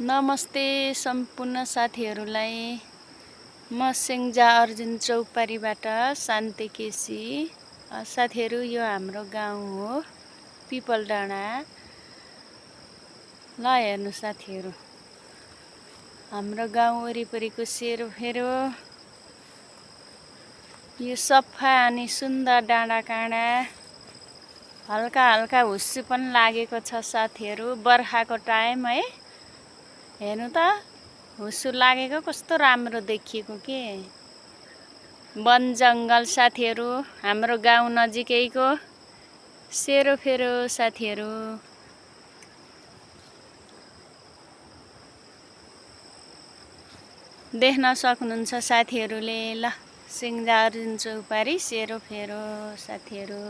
नमस्ते सम्पूर्ण साथीहरूलाई। म सेङ्जा अर्जुन चौपारीबाट शान्ति केसी। साथीहरू, यो हाम्रो गाउँ हो पिपल डाँडा। ल हेर्नु साथीहरू, हाम्रो गाउँ वरिपरिको सेरोफेरो, यो सफा अनि सुन्दर डाँडा काँडा, हल्का हल्का हुस्सु पनि लागेको छ साथीहरू। बर्खाको टाइम है, हेर्नु त हुस्सु लागेको कस्तो राम्रो देखिएको के। वन जङ्गल साथीहरू, हाम्रो गाउँ नजिकैको सेरोफेरो साथीहरू। देख्न सक्नुहुन्छ साथीहरूले। ल, सेङ्जा अर्जुन चौपारी सेरोफेरो साथीहरू।